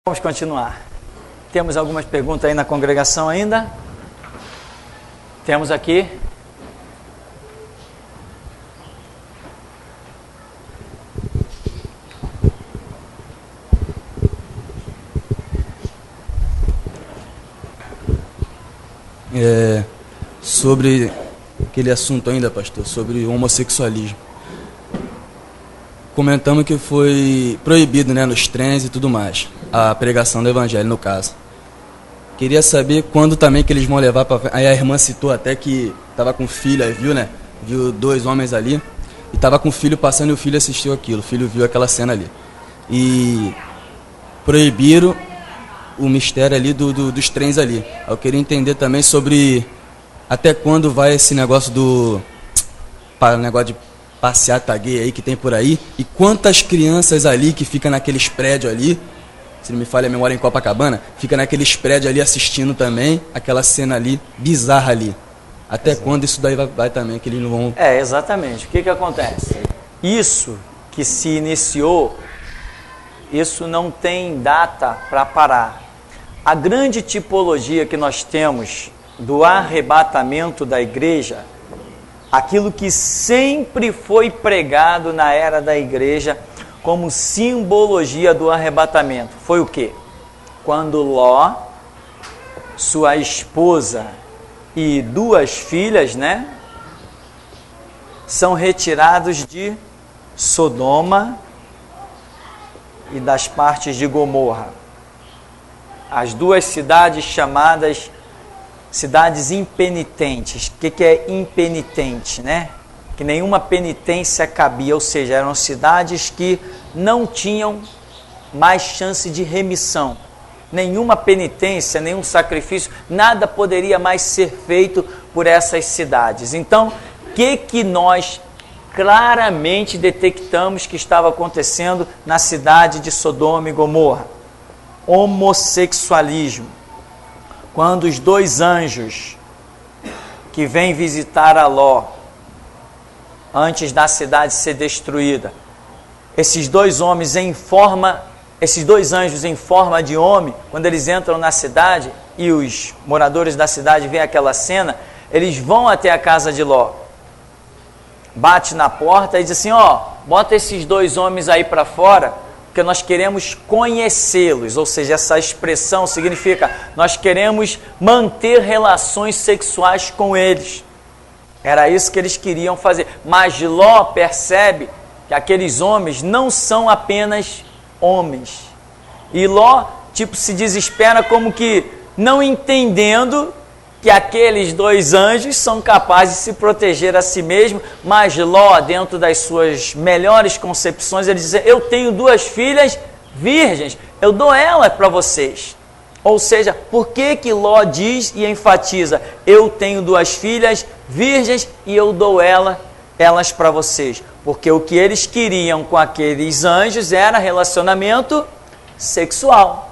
Vamos continuar. Temos algumas perguntas aí na congregação ainda? Temos aqui. Sobre aquele assunto ainda, pastor, sobre o homossexualismo. Comentamos que foi proibido, né, nos trens e tudo mais, a pregação do evangelho, no caso. Queria saber quando também que eles vão levar para... Aí a irmã citou até que estava com filho, aí viu, né? Viu dois homens ali, e estava com o filho passando e o filho assistiu aquilo, o filho viu aquela cena ali. E proibiram o mistério ali dos trens ali. Eu queria entender também sobre até quando vai esse negócio de passeata gay aí que tem por aí, e quantas crianças ali que ficam naqueles prédios ali, se não me falha a memória, em Copacabana, fica naqueles prédios ali assistindo também aquela cena ali, bizarra ali. Até Exato. Quando isso daí vai também, que eles não vão... Exatamente. O que acontece? Isso que se iniciou, isso não tem data para parar. A grande tipologia que nós temos do arrebatamento da igreja, aquilo que sempre foi pregado na era da igreja como simbologia do arrebatamento, foi o quê? Quando Ló, sua esposa e duas filhas, né, são retirados de Sodoma e das partes de Gomorra. As duas cidades chamadas cidades impenitentes. O que é impenitente, né? Que nenhuma penitência cabia, ou seja, eram cidades que não tinham mais chance de remissão. Nenhuma penitência, nenhum sacrifício, nada poderia mais ser feito por essas cidades. Então, o que nós claramente detectamos que estava acontecendo na cidade de Sodoma e Gomorra? Homossexualismo. Quando os dois anjos que vêm visitar a Ló, antes da cidade ser destruída, esses dois anjos em forma de homem, quando eles entram na cidade e os moradores da cidade veem aquela cena, eles vão até a casa de Ló, bate na porta e diz assim: bota esses dois homens aí para fora, porque nós queremos conhecê-los, ou seja, essa expressão significa nós queremos manter relações sexuais com eles. Era isso que eles queriam fazer. Mas Ló percebe que aqueles homens não são apenas homens. E Ló, se desespera como que não entendendo que aqueles dois anjos são capazes de se proteger a si mesmo, mas Ló, dentro das suas melhores concepções, ele diz: eu tenho duas filhas virgens, eu dou elas para vocês. Ou seja, por que Ló diz e enfatiza: eu tenho duas filhas virgens e eu dou elas para vocês? Porque o que eles queriam com aqueles anjos era relacionamento sexual.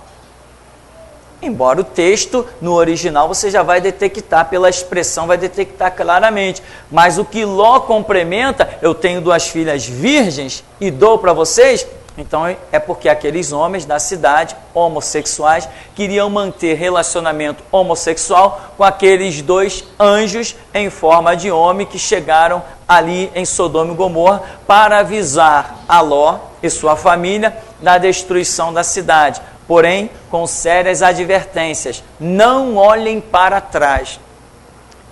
Embora o texto, no original, você já vai detectar pela expressão, vai detectar claramente. Mas o que Ló complementa: eu tenho duas filhas virgens e dou para vocês. Então é porque aqueles homens da cidade, homossexuais, queriam manter relacionamento homossexual com aqueles dois anjos em forma de homem que chegaram ali em Sodoma e Gomorra para avisar a Ló e sua família da destruição da cidade. Porém, com sérias advertências: não olhem para trás.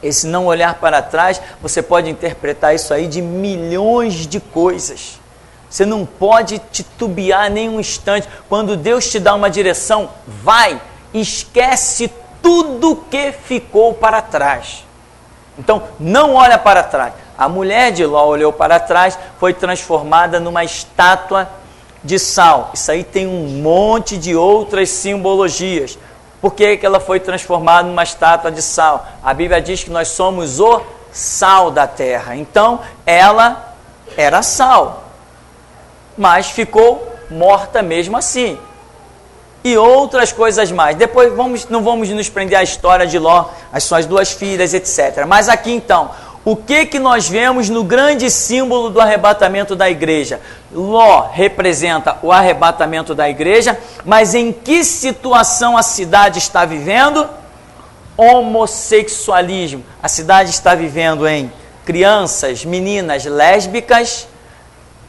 Esse não olhar para trás, você pode interpretar isso aí de milhões de coisas. Você não pode titubear nem um instante. Quando Deus te dá uma direção, vai, esquece tudo que ficou para trás. Então, não olha para trás. A mulher de Ló olhou para trás, foi transformada numa estátua de sal. Isso aí tem um monte de outras simbologias. Por que ela foi transformada numa estátua de sal? A Bíblia diz que nós somos o sal da terra. Então, ela era sal, mas ficou morta mesmo assim. E outras coisas mais. Depois não vamos nos prender à história de Ló, as suas duas filhas, etc. Mas aqui então, o que nós vemos no grande símbolo do arrebatamento da igreja? Ló representa o arrebatamento da igreja, mas em que situação a cidade está vivendo? Homossexualismo. A cidade está vivendo em crianças, meninas lésbicas,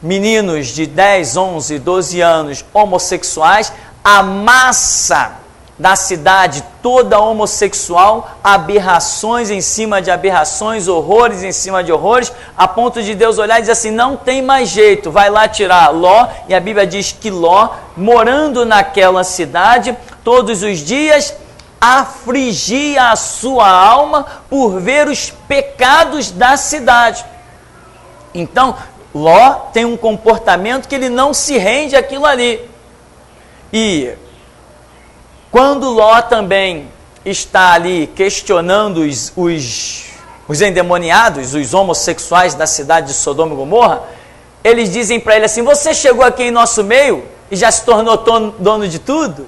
meninos de 10, 11, 12 anos homossexuais, a massa da cidade toda homossexual, aberrações em cima de aberrações, horrores em cima de horrores, a ponto de Deus olhar e dizer assim, não tem mais jeito, vai lá tirar Ló, e a Bíblia diz que Ló, morando naquela cidade, todos os dias, afligia a sua alma por ver os pecados da cidade. Então, Ló tem um comportamento que ele não se rende àquilo ali. E quando Ló também está ali questionando os endemoniados, os homossexuais da cidade de Sodoma e Gomorra, eles dizem para ele assim, você chegou aqui em nosso meio e já se tornou dono de tudo?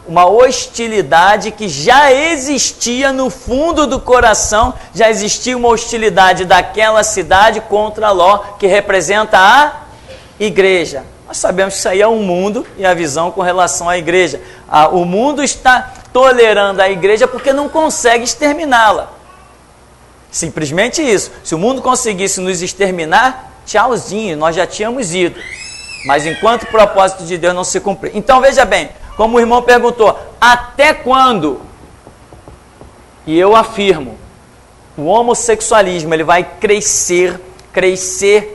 Uma hostilidade que já existia no fundo do coração, já existia uma hostilidade daquela cidade contra Ló, que representa a igreja. Nós sabemos que isso aí é um mundo e a visão com relação à igreja. O mundo está tolerando a igreja porque não consegue exterminá-la. Simplesmente isso. Se o mundo conseguisse nos exterminar, tchauzinho, nós já tínhamos ido. Mas enquanto o propósito de Deus não se cumprir. Então veja bem, como o irmão perguntou, até quando? E eu afirmo, o homossexualismo ele vai crescer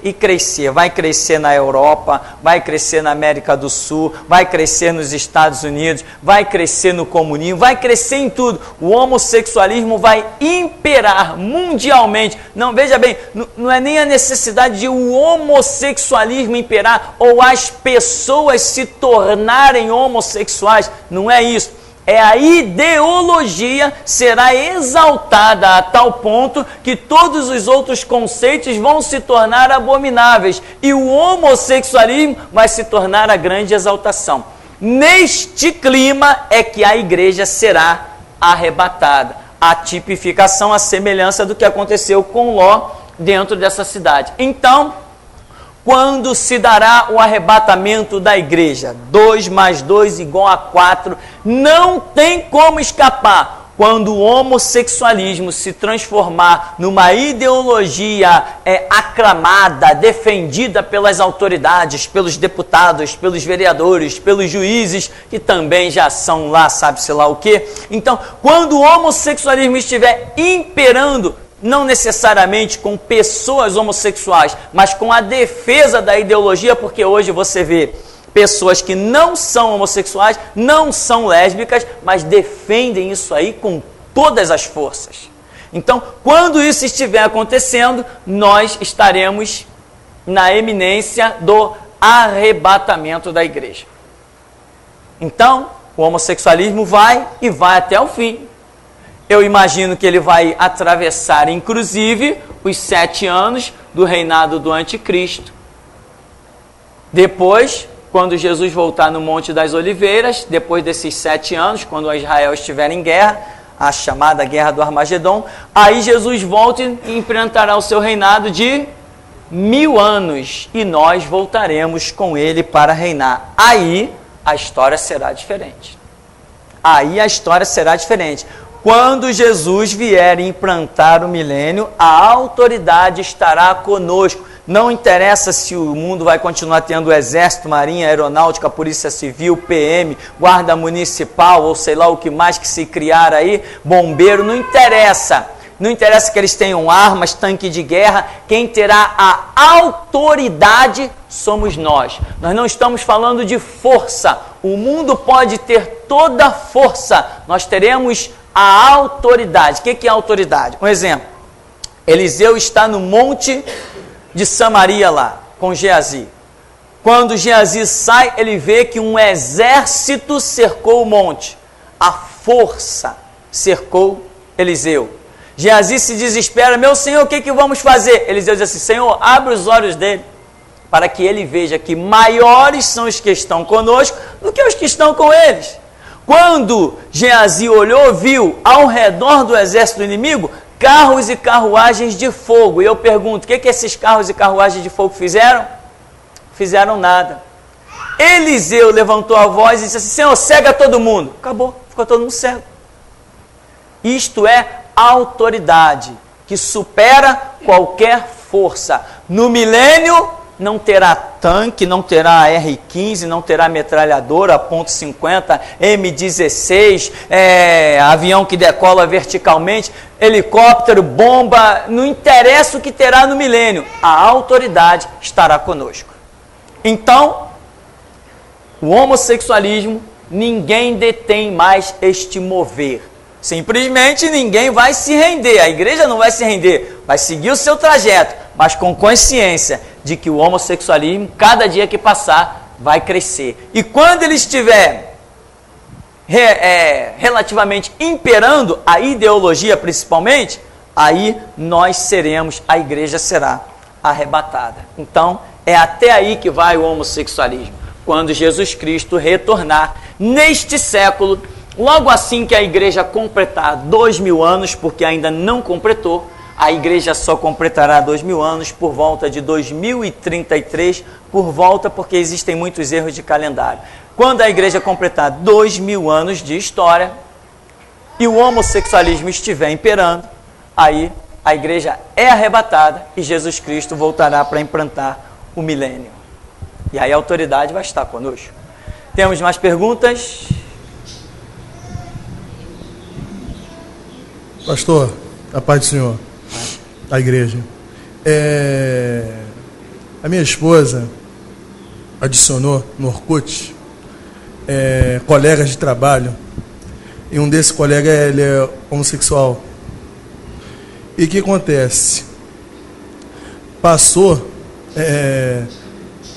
e crescer. Vai crescer na Europa, vai crescer na América do Sul, vai crescer nos Estados Unidos, vai crescer no comunismo, vai crescer em tudo. O homossexualismo vai imperar mundialmente. Não, veja bem, não é nem a necessidade de o homossexualismo imperar ou as pessoas se tornarem homossexuais. Não é isso. É a ideologia será exaltada a tal ponto que todos os outros conceitos vão se tornar abomináveis e o homossexualismo vai se tornar a grande exaltação. Neste clima é que a igreja será arrebatada. A tipificação, a semelhança do que aconteceu com Ló dentro dessa cidade. Então, quando se dará o arrebatamento da igreja? 2 mais 2 igual a 4. Não tem como escapar. Quando o homossexualismo se transformar numa ideologia aclamada, defendida pelas autoridades, pelos deputados, pelos vereadores, pelos juízes, que também já são lá, sabe-se lá o quê. Então, quando o homossexualismo estiver imperando, não necessariamente com pessoas homossexuais, mas com a defesa da ideologia, porque hoje você vê pessoas que não são homossexuais, não são lésbicas, mas defendem isso aí com todas as forças. Então, quando isso estiver acontecendo, nós estaremos na eminência do arrebatamento da igreja. Então, o homossexualismo vai e vai até o fim. Eu imagino que ele vai atravessar, inclusive, os 7 anos do reinado do anticristo. Depois, quando Jesus voltar no Monte das Oliveiras, depois desses 7 anos, quando Israel estiver em guerra, a chamada Guerra do Armagedon, aí Jesus volta e enfrentará o seu reinado de 1000 anos, e nós voltaremos com ele para reinar. Aí a história será diferente. Aí a história será diferente. Quando Jesus vier implantar o milênio, a autoridade estará conosco. Não interessa se o mundo vai continuar tendo exército, marinha, aeronáutica, polícia civil, PM, guarda municipal, ou sei lá o que mais que se criar aí, bombeiro, não interessa. Não interessa que eles tenham armas, tanque de guerra, quem terá a autoridade somos nós. Nós não estamos falando de força. O mundo pode ter toda a força. Nós teremos a autoridade. O que é autoridade? Um exemplo. Eliseu está no monte de Samaria lá, com Geazi. Quando Geazi sai, ele vê que um exército cercou o monte. A força cercou Eliseu. Geazi se desespera. Meu Senhor, o que vamos fazer? Eliseu diz assim, Senhor, abre os olhos dele, para que ele veja que maiores são os que estão conosco do que os que estão com eles. Quando Geazi olhou, viu ao redor do exército do inimigo carros e carruagens de fogo. E eu pergunto, o que esses carros e carruagens de fogo fizeram? Fizeram nada. Eliseu levantou a voz e disse assim: Senhor, cega todo mundo. Acabou, ficou todo mundo cego. Isto é autoridade que supera qualquer força. No milênio não terá tanque, não terá R-15, não terá metralhadora .50, M16, avião que decola verticalmente, helicóptero, bomba, não interessa o que terá no milênio, a autoridade estará conosco. Então, o homossexualismo, ninguém detém mais este mover. Simplesmente ninguém vai se render, a igreja não vai se render, vai seguir o seu trajeto, mas com consciência de que o homossexualismo, cada dia que passar, vai crescer. E quando ele estiver relativamente imperando, a ideologia principalmente, aí nós seremos, a igreja será arrebatada. Então, é até aí que vai o homossexualismo. Quando Jesus Cristo retornar neste século, logo assim que a igreja completar 2000 anos, porque ainda não completou, a igreja só completará 2000 anos por volta de 2033, porque existem muitos erros de calendário. Quando a igreja completar 2000 anos de história e o homossexualismo estiver imperando, aí a igreja é arrebatada e Jesus Cristo voltará para implantar o milênio. E aí a autoridade vai estar conosco. Temos mais perguntas? Pastor, a paz do Senhor, a igreja. A minha esposa adicionou no Orkut colegas de trabalho, e um desses colegas ele é homossexual. E o que acontece? Passou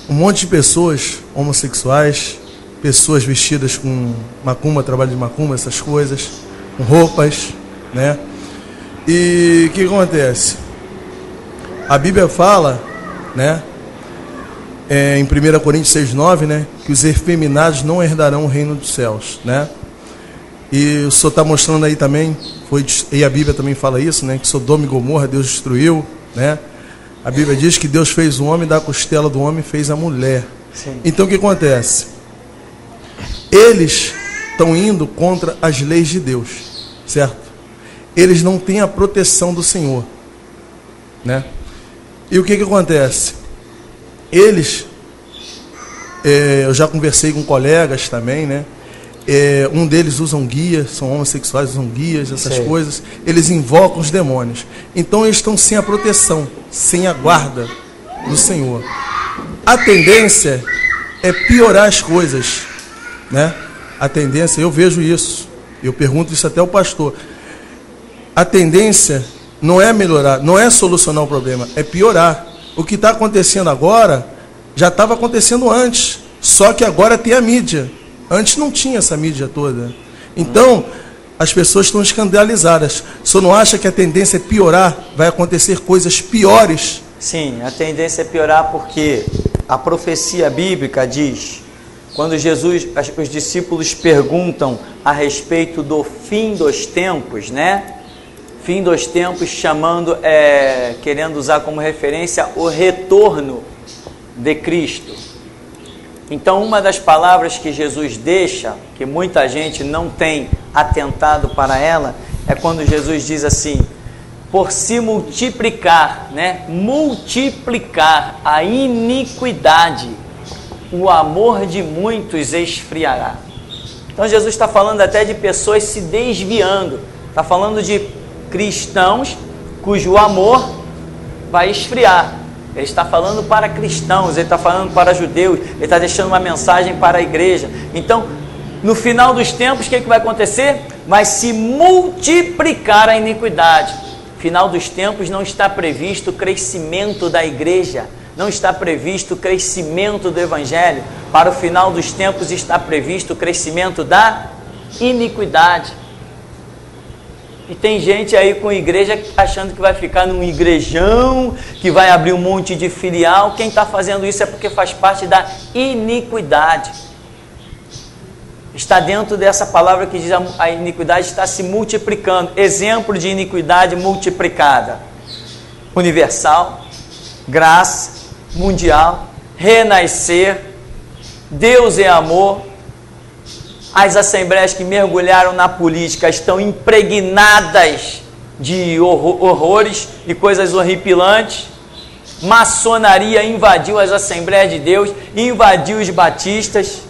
um monte de pessoas homossexuais, pessoas vestidas com macumba, trabalho de macumba, essas coisas, com roupas, né? E o que acontece? A Bíblia fala, né, em 1 Coríntios 6,9, né, que os efeminados não herdarão o reino dos céus, né? E o Senhor está mostrando aí também, e a Bíblia também fala isso, né, que Sodoma e Gomorra Deus destruiu, né? A Bíblia diz que Deus fez o homem, da costela do homem fez a mulher. Sim. Então o que acontece? Eles estão indo contra as leis de Deus, certo? Eles não têm a proteção do Senhor, né? E o que acontece? Eles, eu já conversei com colegas também, né? Um deles usam guias, são homossexuais, usam guias, essas coisas. Eles invocam os demônios. Então eles estão sem a proteção, sem a guarda do Senhor. A tendência é piorar as coisas, né? A tendência, eu vejo isso, eu pergunto isso até ao pastor. A tendência não é melhorar, não é solucionar o problema, é piorar. O que está acontecendo agora já estava acontecendo antes, só que agora tem a mídia. Antes não tinha essa mídia toda. Então, as pessoas estão escandalizadas. O senhor não acha que a tendência é piorar? Vai acontecer coisas piores? Sim, a tendência é piorar porque a profecia bíblica diz, quando Jesus, os discípulos perguntam a respeito do fim dos tempos, né? Fim dos tempos, chamando, querendo usar como referência o retorno de Cristo. Então, uma das palavras que Jesus deixa, que muita gente não tem atentado para ela, é quando Jesus diz assim: por se multiplicar, né? Multiplicar a iniquidade, o amor de muitos esfriará. Então, Jesus está falando até de pessoas se desviando, está falando de cristãos cujo amor vai esfriar. Ele está falando para cristãos, ele está falando para judeus, ele está deixando uma mensagem para a igreja. Então, no final dos tempos, o que vai acontecer? Vai se multiplicar a iniquidade. Final dos tempos não está previsto o crescimento da igreja, não está previsto o crescimento do evangelho. Para o final dos tempos está previsto o crescimento da iniquidade. E tem gente aí com igreja achando que vai ficar num igrejão, que vai abrir um monte de filial. Quem está fazendo isso é porque faz parte da iniquidade. está dentro dessa palavra que diz a iniquidade está se multiplicando. Exemplo de iniquidade multiplicada: universal, graça, mundial, renascer, Deus é amor. As assembleias que mergulharam na política estão impregnadas de horrores e coisas horripilantes. Maçonaria invadiu as Assembleias de Deus, invadiu os batistas,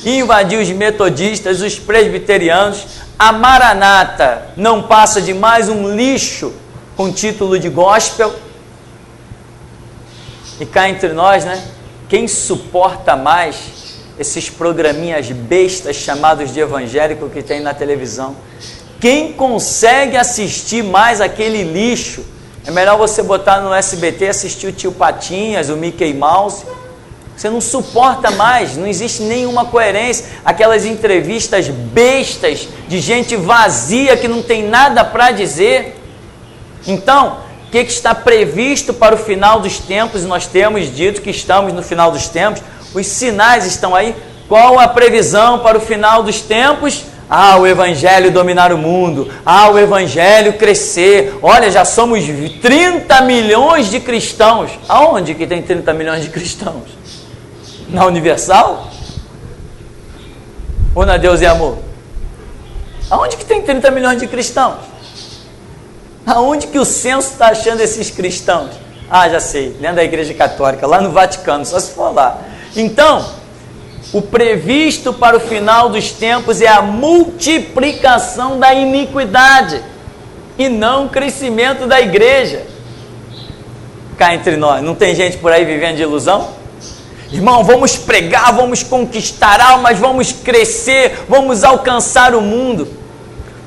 invadiu os metodistas, os presbiterianos. A Maranata não passa de mais um lixo com título de gospel. E cá entre nós, né? Quem suporta mais esses programinhas bestas chamados de evangélico que tem na televisão? Quem consegue assistir mais aquele lixo? É melhor você botar no SBT e assistir o Tio Patinhas, o Mickey Mouse. Você não suporta mais, não existe nenhuma coerência. Aquelas entrevistas bestas de gente vazia que não tem nada para dizer. Então, o que está previsto para o final dos tempos? Nós temos dito que estamos no final dos tempos. Os sinais estão aí. Qual a previsão para o final dos tempos? O evangelho dominar o mundo. O evangelho crescer. Olha, já somos 30 milhões de cristãos. Aonde que tem 30 milhões de cristãos? Na Universal? Ou na Deus e Amor? Aonde que tem 30 milhões de cristãos? Aonde que o censo está achando esses cristãos? Já sei, dentro da Igreja Católica, lá no Vaticano, só se for lá. Então, o previsto para o final dos tempos é a multiplicação da iniquidade e não o crescimento da igreja. Cá entre nós, não tem gente por aí vivendo de ilusão? Irmão, vamos pregar, vamos conquistar almas, vamos crescer, vamos alcançar o mundo.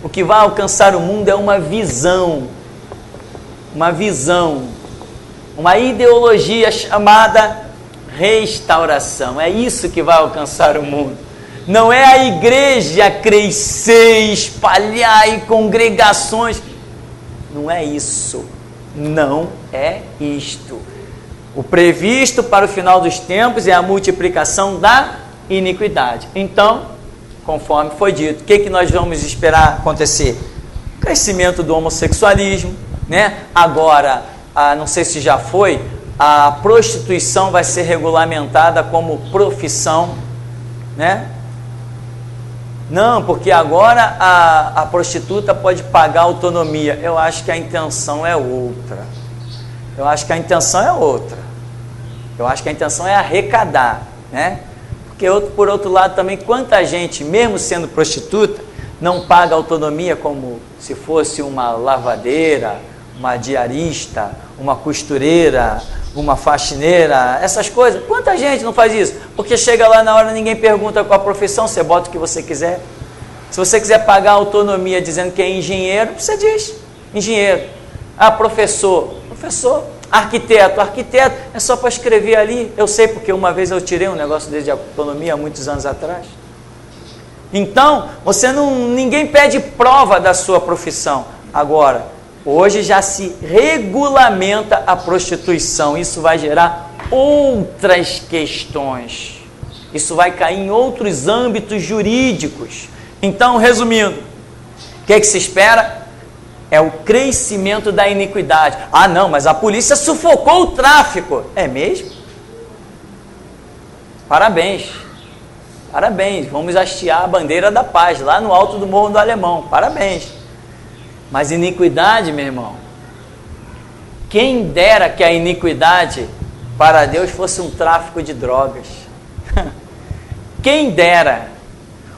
O que vai alcançar o mundo é uma visão, uma ideologia chamada restauração. É isso que vai alcançar o mundo. Não é a igreja crescer, espalhar e congregações. Não é isso. Não é isto. O previsto para o final dos tempos é a multiplicação da iniquidade. Então, conforme foi dito, o que nós vamos esperar acontecer? Crescimento do homossexualismo, né? Agora, não sei se já foi, a prostituição vai ser regulamentada como profissão, né? Não, porque agora a prostituta pode pagar autonomia. Eu acho que a intenção é outra. Eu acho que a intenção é arrecadar, né? Porque por outro lado também, quanta gente, mesmo sendo prostituta, não paga autonomia como se fosse uma lavadeira, uma diarista, uma costureira, uma faxineira, essas coisas. Quanta gente não faz isso? Porque chega lá na hora, ninguém pergunta qual a profissão, você bota o que você quiser. Se você quiser pagar autonomia dizendo que é engenheiro, você diz engenheiro. Professor. Arquiteto é só para escrever ali. Eu sei porque uma vez eu tirei um negócio desse de autonomia há muitos anos atrás. Então, ninguém pede prova da sua profissão. Agora, hoje já se regulamenta a prostituição. Isso vai gerar outras questões. Isso vai cair em outros âmbitos jurídicos. Então, resumindo, o que se espera? É o crescimento da iniquidade. Não, mas a polícia sufocou o tráfico. É mesmo? Parabéns. Vamos hastear a bandeira da paz lá no alto do Morro do Alemão. Parabéns. Mas iniquidade, meu irmão, quem dera que a iniquidade para Deus fosse um tráfico de drogas. Quem dera.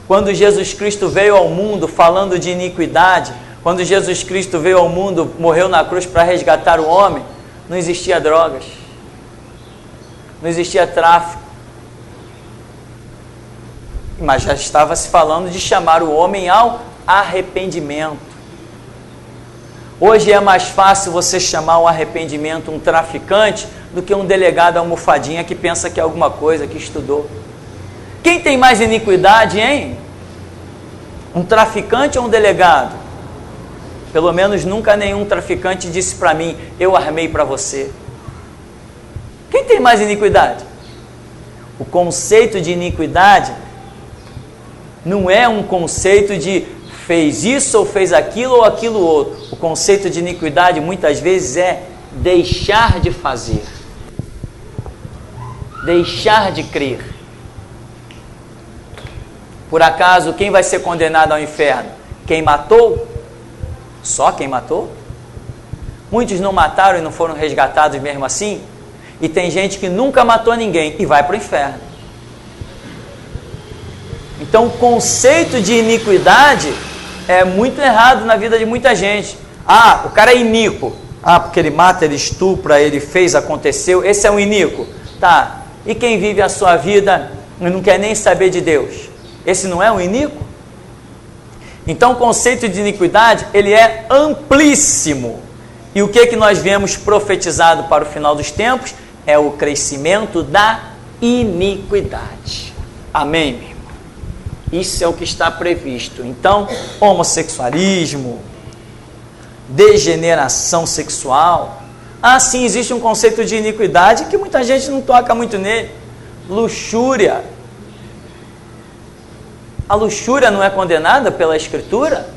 Quando Jesus Cristo veio ao mundo falando de iniquidade, quando Jesus Cristo veio ao mundo, morreu na cruz para resgatar o homem, não existia drogas, não existia tráfico, mas já estava se falando de chamar o homem ao arrependimento. Hoje é mais fácil você chamar ao arrependimento um traficante do que um delegado almofadinha que pensa que é alguma coisa, que estudou. Quem tem mais iniquidade, hein? Um traficante ou um delegado? Pelo menos nunca nenhum traficante disse para mim, eu armei para você. Quem tem mais iniquidade? O conceito de iniquidade Não é um conceito de fez isso ou fez aquilo ou aquilo outro. O conceito de iniquidade muitas vezes é deixar de fazer, deixar de crer. Por acaso, quem vai ser condenado ao inferno? Quem matou? Só quem matou? Muitos não mataram e não foram resgatados mesmo assim? E tem gente que nunca matou ninguém e vai para o inferno. Então, o conceito de iniquidade é muito errado na vida de muita gente. Ah, o cara é iníquo. Ah, porque ele mata, ele estupra, ele fez, aconteceu. Esse é um iníquo. Tá, e quem vive a sua vida e não quer nem saber de Deus? Esse não é um iníquo? Então, o conceito de iniquidade, ele é amplíssimo. E o que nós vemos profetizado para o final dos tempos? É o crescimento da iniquidade. Amém, meu irmão? Isso é o que está previsto. Então, homossexualismo, degeneração sexual. Ah, sim, existe um conceito de iniquidade que muita gente não toca muito nele. Luxúria. A luxúria não é condenada pela Escritura?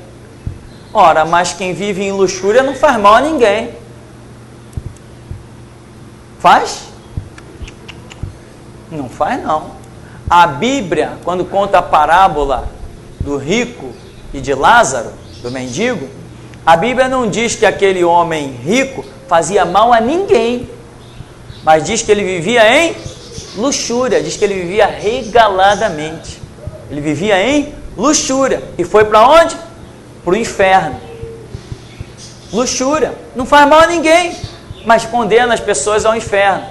Ora, mas quem vive em luxúria não faz mal a ninguém. Faz? Não faz, não. A Bíblia, quando conta a parábola do rico e de Lázaro, do mendigo, a Bíblia não diz que aquele homem rico fazia mal a ninguém, mas diz que ele vivia em luxúria, diz que ele vivia regaladamente. Ele vivia em luxúria. E foi para onde? Para o inferno. Luxúria. Não faz mal a ninguém, mas condena as pessoas ao inferno.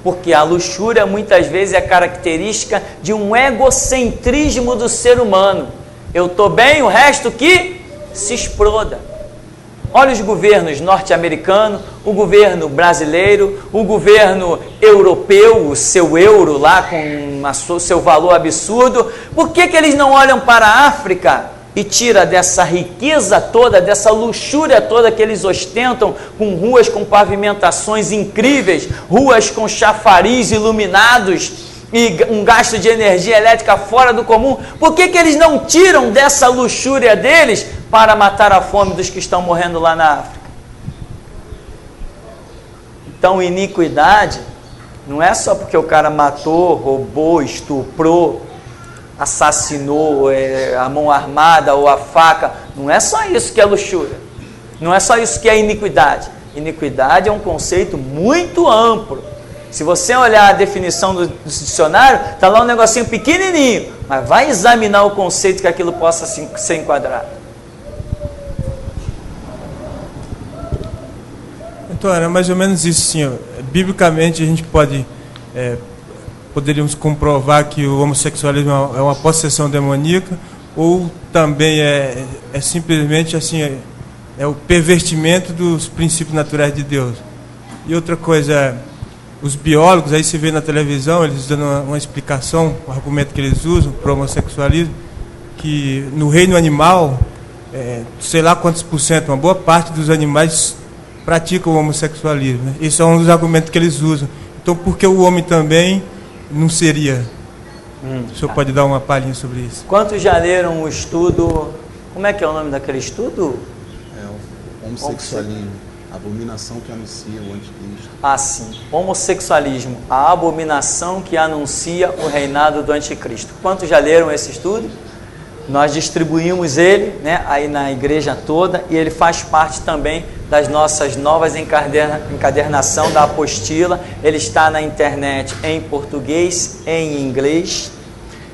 Porque a luxúria muitas vezes é característica de um egocentrismo do ser humano. Eu estou bem, o resto que se exploda. Olha os governos norte-americanos, o governo brasileiro, o governo europeu, o seu euro lá com seu valor absurdo. Por que eles não olham para a África e tira dessa riqueza toda, dessa luxúria toda que eles ostentam, com ruas com pavimentações incríveis, ruas com chafariz iluminados e um gasto de energia elétrica fora do comum? Por que eles não tiram dessa luxúria deles para matar a fome dos que estão morrendo lá na África? Então, iniquidade não é só porque o cara matou, roubou, estuprou, assassinou, a mão armada ou a faca. Não é só isso que é luxúria. Não é só isso que é iniquidade. Iniquidade é um conceito muito amplo. Se você olhar a definição do dicionário, está lá um negocinho pequenininho, mas vai examinar o conceito que aquilo possa ser enquadrado. Então, era mais ou menos isso, sim. Biblicamente, a gente poderíamos comprovar que o homossexualismo é uma possessão demoníaca, ou também é simplesmente assim, é o pervertimento dos princípios naturais de Deus. E outra coisa, os biólogos, aí se vê na televisão, eles dando uma explicação, o argumento que eles usam para o homossexualismo, que no reino animal, sei lá quantos por cento, uma boa parte dos animais praticam o homossexualismo, né? Esse é um dos argumentos que eles usam. Então, por que o homem também não seria? O senhor pode dar uma palhinha sobre isso? Quantos já leram o estudo? Como é que é o nome daquele estudo? O homossexualismo, a abominação que anuncia o anticristo. Ah, sim. Homossexualismo, a abominação que anuncia o reinado do anticristo. Quantos já leram esse estudo? Nós distribuímos ele, né, aí na igreja toda, e ele faz parte também das nossas novas encadernação da apostila. Ele está na internet em português, em inglês,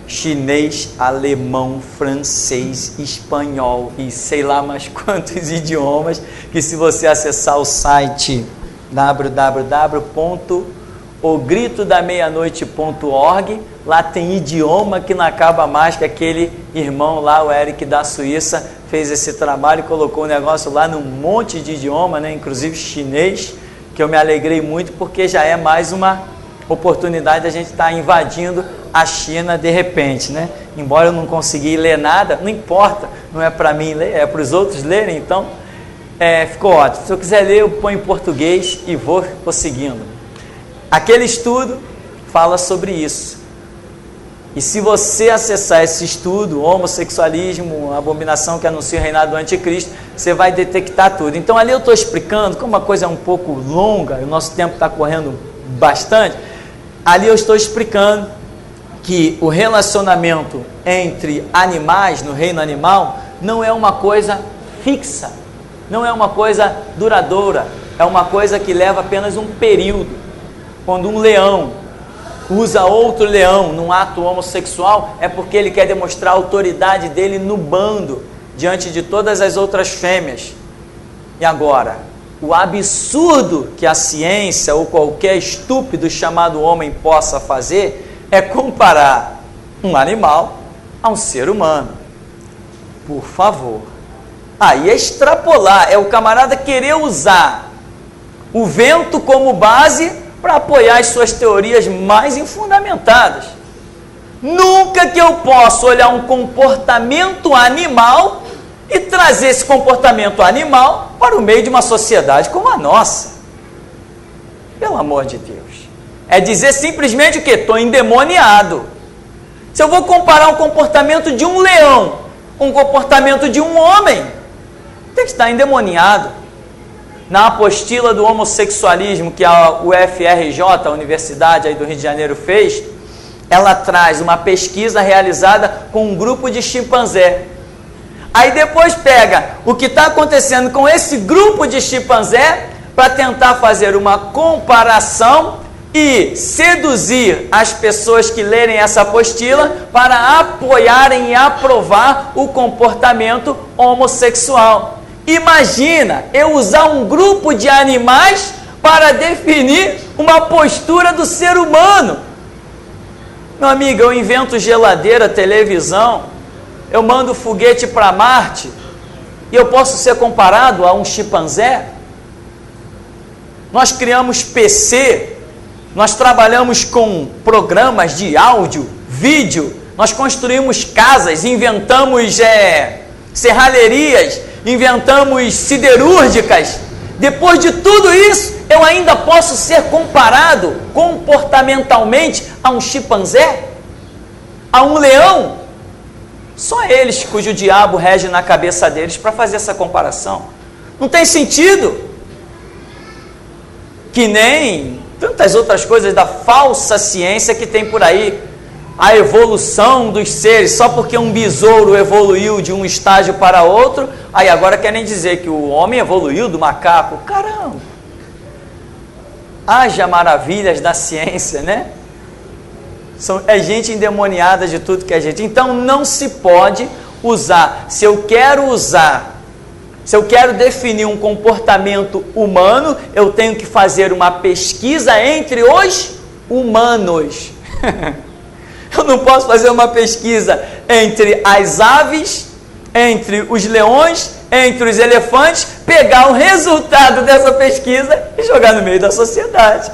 chinês, alemão, francês, espanhol e sei lá mais quantos idiomas, que se você acessar o site www.ogritodameianoite.org, lá tem idioma que não acaba mais, que aquele irmão lá, o Eric da Suíça, fez esse trabalho e colocou o negócio lá num monte de idioma, né? Inclusive chinês, que eu me alegrei muito, porque já é mais uma oportunidade de a gente estar invadindo a China de repente, né? Embora eu não consegui ler nada, não importa, não é para mim ler, é para os outros lerem, então ficou ótimo. Se eu quiser ler, eu ponho em português e vou seguindo. Aquele estudo fala sobre isso. E se você acessar esse estudo, homossexualismo, abominação que anuncia o reinado do anticristo, você vai detectar tudo. Então ali eu estou explicando, como a coisa é um pouco longa, o nosso tempo está correndo bastante, ali eu estou explicando que o relacionamento entre animais no reino animal não é uma coisa fixa, não é uma coisa duradoura, é uma coisa que leva apenas um período. Quando um leão usa outro leão num ato homossexual, é porque ele quer demonstrar a autoridade dele no bando, diante de todas as outras fêmeas. E agora, o absurdo que a ciência ou qualquer estúpido chamado homem possa fazer é comparar um animal a um ser humano. Por favor. Aí é extrapolar, é o camarada querer usar o vento como base para apoiar as suas teorias mais infundamentadas. Nunca que eu possa olhar um comportamento animal e trazer esse comportamento animal para o meio de uma sociedade como a nossa. Pelo amor de Deus. É dizer simplesmente o quê? Estou endemoniado. Se eu vou comparar o comportamento de um leão com o comportamento de um homem, tem que estar endemoniado. Na apostila do homossexualismo que a UFRJ, a Universidade aí do Rio de Janeiro, fez, ela traz uma pesquisa realizada com um grupo de chimpanzé. Aí depois pega o que está acontecendo com esse grupo de chimpanzé para tentar fazer uma comparação e seduzir as pessoas que lerem essa apostila para apoiarem e aprovar o comportamento homossexual. Imagina eu usar um grupo de animais para definir uma postura do ser humano. Meu amigo, eu invento geladeira, televisão, eu mando foguete para Marte e eu posso ser comparado a um chimpanzé? Nós criamos PC, nós trabalhamos com programas de áudio, vídeo, nós construímos casas, inventamos serralherias, inventamos siderúrgicas. Depois de tudo isso, eu ainda posso ser comparado comportamentalmente a um chimpanzé? A um leão? Só eles cujo diabo rege na cabeça deles para fazer essa comparação. Não tem sentido. Que nem tantas outras coisas da falsa ciência que tem por aí. A evolução dos seres, só porque um besouro evoluiu de um estágio para outro, aí agora querem dizer que o homem evoluiu do macaco. Caramba! Haja maravilhas da ciência, né? É gente endemoniada de tudo que é gente. Então não se pode usar. Se eu quero definir um comportamento humano, eu tenho que fazer uma pesquisa entre os humanos. Eu não posso fazer uma pesquisa entre as aves, entre os leões, entre os elefantes, pegar o resultado dessa pesquisa e jogar no meio da sociedade.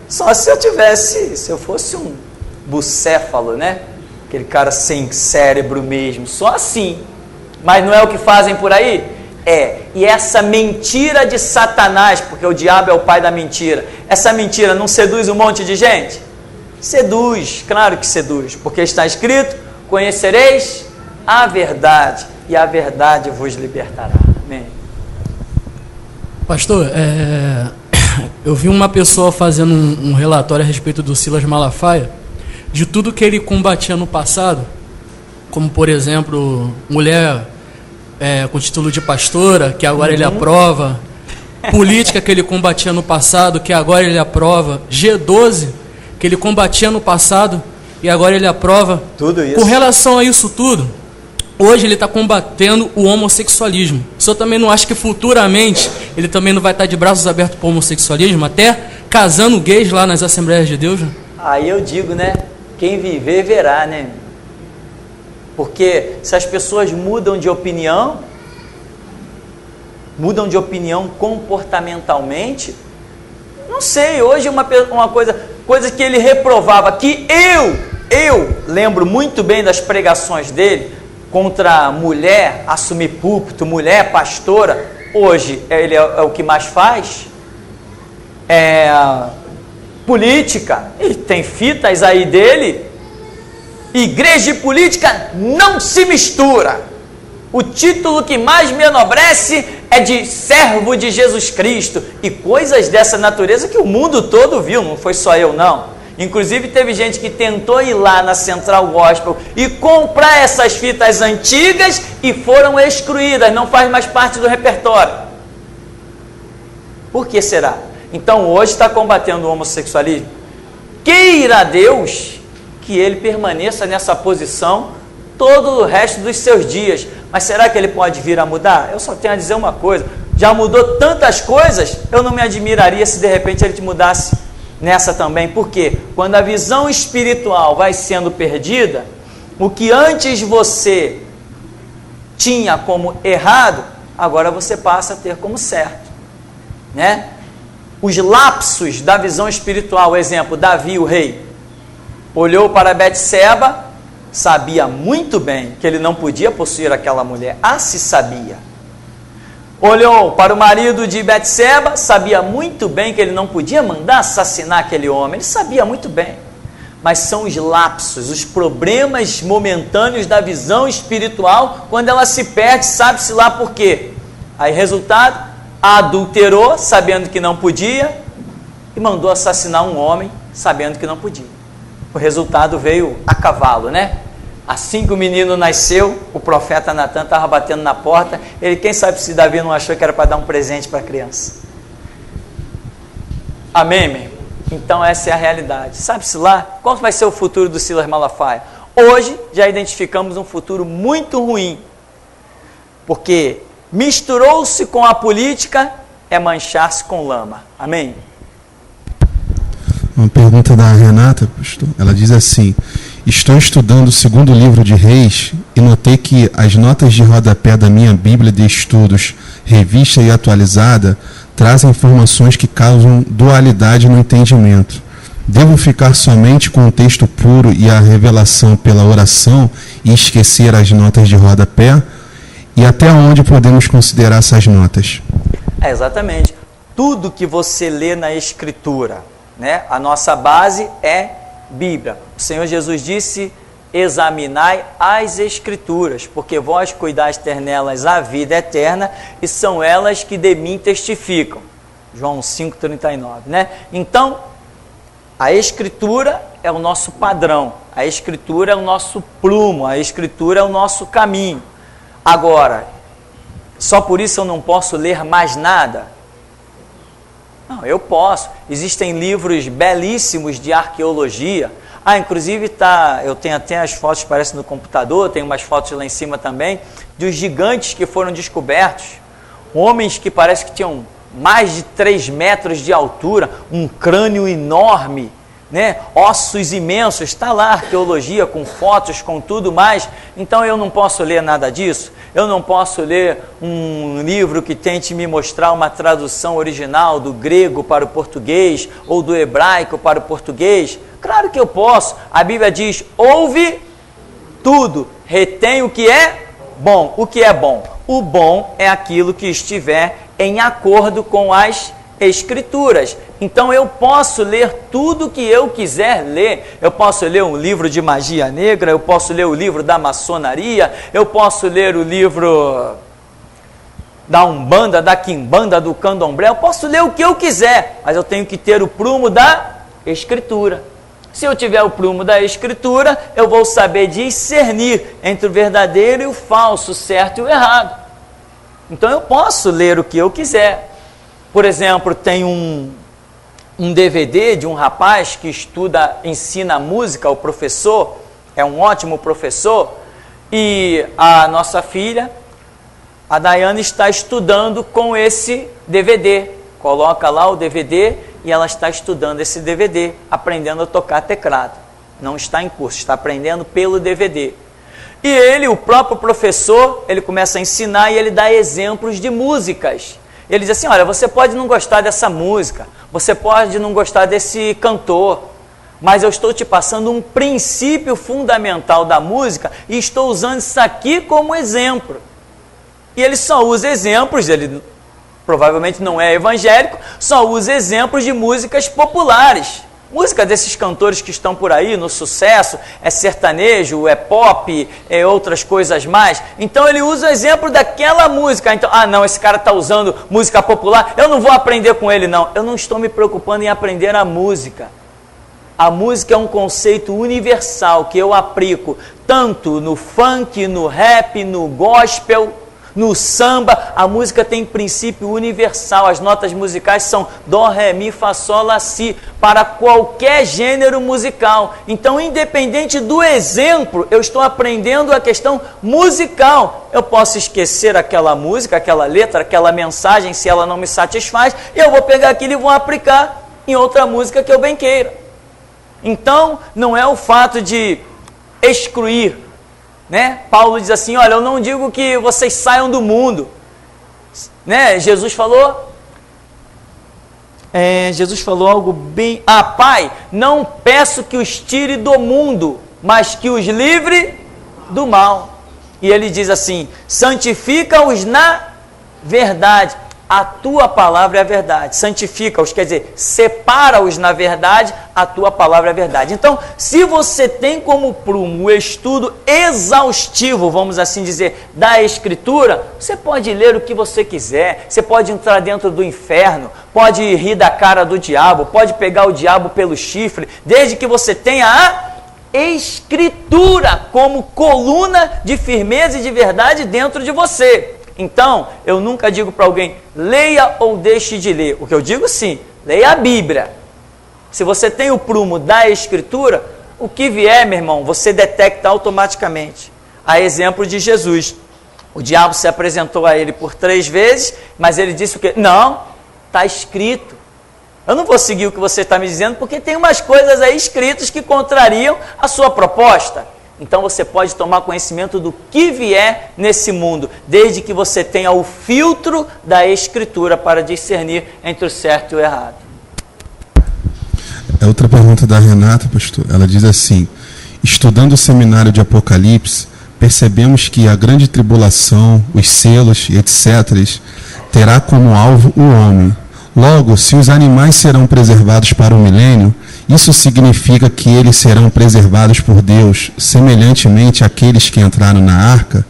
Só se eu fosse um bucéfalo, né? Aquele cara sem cérebro mesmo, só assim. Mas não é o que fazem por aí? É. E essa mentira de Satanás, porque o diabo é o pai da mentira, essa mentira não seduz um monte de gente? Seduz, claro que seduz, porque está escrito: conhecereis a verdade e a verdade vos libertará. Amém. Pastor, eu vi uma pessoa fazendo um relatório a respeito do Silas Malafaia, de tudo que ele combatia no passado, como por exemplo, mulher com título de pastora, que agora ele aprova, política que ele combatia no passado, que agora ele aprova, G12, que ele combatia no passado e agora ele aprova. Tudo isso. Com relação a isso tudo, hoje ele está combatendo o homossexualismo. O senhor também não acha que futuramente ele também não vai estar de braços abertos para o homossexualismo, até casando gays lá nas Assembleias de Deus? Né? Aí eu digo, né? Quem viver, verá, né? Porque se as pessoas mudam de opinião comportamentalmente, não sei, hoje uma coisa que ele reprovava, que eu lembro muito bem das pregações dele contra mulher, assumir púlpito, mulher pastora, hoje ele é o que mais faz, política, e tem fitas aí dele, igreja e política não se mistura. O título que mais me enobrece é de servo de Jesus Cristo, e coisas dessa natureza que o mundo todo viu, não foi só eu não. Inclusive teve gente que tentou ir lá na Central Gospel e comprar essas fitas antigas e foram excluídas, não faz mais parte do repertório. Por que será? Então hoje está combatendo o homossexualismo. Queira Deus que ele permaneça nessa posição todo o resto dos seus dias. Mas será que ele pode vir a mudar? Eu só tenho a dizer uma coisa: já mudou tantas coisas, eu não me admiraria se de repente ele te mudasse nessa também. Porque quando a visão espiritual vai sendo perdida, o que antes você tinha como errado, agora você passa a ter como certo, né? Os lapsos da visão espiritual, exemplo, Davi, o rei, olhou para Betseba, sabia muito bem que ele não podia possuir aquela mulher, se sabia. Olhou para o marido de Betseba, sabia muito bem que ele não podia mandar assassinar aquele homem, ele sabia muito bem. Mas são os lapsos, os problemas momentâneos da visão espiritual, quando ela se perde, sabe-se lá por quê. Aí resultado, adulterou, sabendo que não podia, e mandou assassinar um homem, sabendo que não podia. O resultado veio a cavalo, né? Assim que o menino nasceu, o profeta Natan estava batendo na porta. Ele, quem sabe se Davi não achou que era para dar um presente para a criança. Amém, meu? Então essa é a realidade. Sabe-se lá qual vai ser o futuro do Silas Malafaia? Hoje já identificamos um futuro muito ruim, porque misturou-se com a política é manchar-se com lama. Amém? Uma pergunta da Renata, pastor. Ela diz assim: estou estudando o segundo livro de Reis e notei que as notas de rodapé da minha Bíblia de Estudos, revista e atualizada, trazem informações que causam dualidade no entendimento. Devo ficar somente com o texto puro e a revelação pela oração e esquecer as notas de rodapé? E até onde podemos considerar essas notas? Exatamente. Tudo que você lê na Escritura, né? A nossa base é Bíblia. O Senhor Jesus disse: examinai as Escrituras, porque vós cuidais ter nelas a vida eterna, e são elas que de mim testificam. João 5,39, né? Então, a Escritura é o nosso padrão, a Escritura é o nosso prumo, a Escritura é o nosso caminho. Agora, só por isso eu não posso ler mais nada? Não, eu posso. Existem livros belíssimos de arqueologia. Inclusive eu tenho até as fotos, parece, no computador, tem umas fotos lá em cima também, dos gigantes que foram descobertos. Homens que parece que tinham mais de 3 metros de altura, um crânio enorme, né? Ossos imensos. Está lá a arqueologia com fotos, com tudo mais. Então eu não posso ler nada disso? Eu não posso ler um livro que tente me mostrar uma tradução original do grego para o português ou do hebraico para o português? Claro que eu posso. A Bíblia diz: ouve tudo, retém o que é bom. O que é bom? O bom é aquilo que estiver em acordo com as Escrituras. Então eu posso ler tudo que eu quiser ler. Eu posso ler um livro de magia negra, eu posso ler o livro da maçonaria, eu posso ler o livro da Umbanda, da Quimbanda, do Candomblé, eu posso ler o que eu quiser, mas eu tenho que ter o prumo da Escritura. Se eu tiver o prumo da Escritura, eu vou saber discernir entre o verdadeiro e o falso, o certo e o errado. Então eu posso ler o que eu quiser. Por exemplo, tem um DVD de um rapaz que ensina música, o professor, é um ótimo professor, e a nossa filha, a Daiane, está estudando com esse DVD. Coloca lá o DVD e ela está estudando esse DVD, aprendendo a tocar teclado. Não está em curso, está aprendendo pelo DVD. E ele, o próprio professor, ele começa a ensinar e ele dá exemplos de músicas. Ele diz assim: olha, você pode não gostar dessa música, você pode não gostar desse cantor, mas eu estou te passando um princípio fundamental da música e estou usando isso aqui como exemplo. E ele só usa exemplos, ele provavelmente não é evangélico, só usa exemplos de músicas populares. Música desses cantores que estão por aí no sucesso, é sertanejo, é pop, é outras coisas mais. Então ele usa o exemplo daquela música. Então, não, esse cara está usando música popular, eu não vou aprender com ele não. Eu não estou me preocupando em aprender a música. A música é um conceito universal que eu aplico tanto no funk, no rap, no gospel, no samba. A música tem princípio universal. As notas musicais são dó, ré, mi, fá, sol, lá, si, para qualquer gênero musical. Então, independente do exemplo, eu estou aprendendo a questão musical. Eu posso esquecer aquela música, aquela letra, aquela mensagem, se ela não me satisfaz, e eu vou pegar aquilo e vou aplicar em outra música que eu bem queira. Então, não é o fato de excluir, né? Paulo diz assim, olha, eu não digo que vocês saiam do mundo, né? Jesus falou algo bem, Pai, não peço que os tire do mundo, mas que os livre do mal. E ele diz assim, santifica-os na verdade. A tua palavra é a verdade. Santifica-os, quer dizer, separa-os na verdade, a tua palavra é a verdade. Então, se você tem como prumo o estudo exaustivo, vamos assim dizer, da Escritura, você pode ler o que você quiser, você pode entrar dentro do inferno, pode rir da cara do diabo, pode pegar o diabo pelo chifre, desde que você tenha a Escritura como coluna de firmeza e de verdade dentro de você. Então, eu nunca digo para alguém, leia ou deixe de ler. O que eu digo sim, leia a Bíblia. Se você tem o prumo da Escritura, o que vier, meu irmão, você detecta automaticamente. A exemplo de Jesus. O diabo se apresentou a ele por 3 vezes, mas ele disse o quê? Não, está escrito. Eu não vou seguir o que você está me dizendo, porque tem umas coisas aí escritas que contrariam a sua proposta. Então você pode tomar conhecimento do que vier nesse mundo, desde que você tenha o filtro da Escritura para discernir entre o certo e o errado. É outra pergunta da Renata, pastor. Ela diz assim, estudando o seminário de Apocalipse, percebemos que a grande tribulação, os selos, etc., terá como alvo o homem. Logo, se os animais serão preservados para o milênio, isso significa que eles serão preservados por Deus, semelhantemente àqueles que entraram na arca?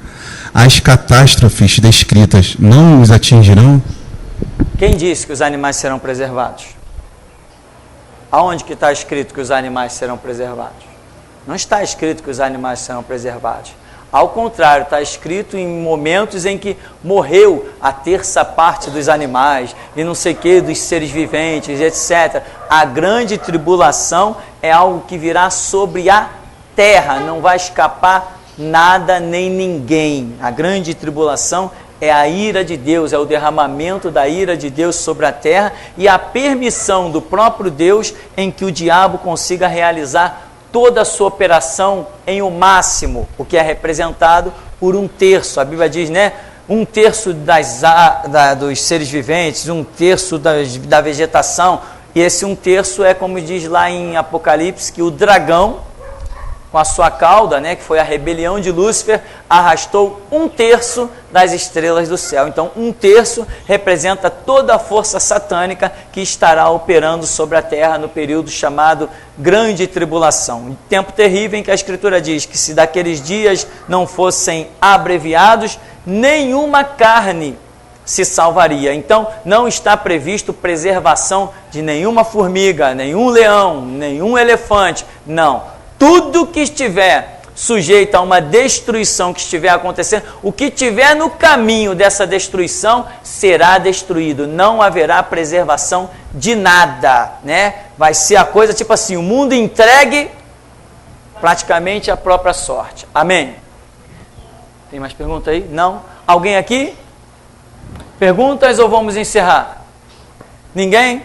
As catástrofes descritas não os atingirão? Quem disse que os animais serão preservados? Aonde que está escrito que os animais serão preservados? Não está escrito que os animais serão preservados. Ao contrário, está escrito em momentos em que morreu a 1/3 dos animais, e não sei o que, dos seres viventes, etc. A grande tribulação é algo que virá sobre a terra, não vai escapar nada nem ninguém. A grande tribulação é a ira de Deus, é o derramamento da ira de Deus sobre a terra e a permissão do próprio Deus em que o diabo consiga realizar toda a sua operação em o máximo, o que é representado por 1/3. A Bíblia diz, né? 1/3 dos seres viventes, 1/3 da vegetação, e esse 1/3 é como diz lá em Apocalipse, que o dragão, com a sua cauda, né, que foi a rebelião de Lúcifer, arrastou 1/3 das estrelas do céu. Então, 1/3 representa toda a força satânica que estará operando sobre a terra no período chamado Grande Tribulação. Um tempo terrível em que a Escritura diz que se daqueles dias não fossem abreviados, nenhuma carne se salvaria. Então, não está previsto preservação de nenhuma formiga, nenhum leão, nenhum elefante, não. Tudo que estiver sujeito a uma destruição que estiver acontecendo, o que estiver no caminho dessa destruição será destruído. Não haverá preservação de nada, né? Vai ser a coisa tipo assim, o mundo entregue praticamente à própria sorte. Amém? Tem mais pergunta aí? Não? Alguém aqui? Perguntas ou vamos encerrar? Ninguém?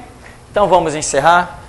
Então vamos encerrar.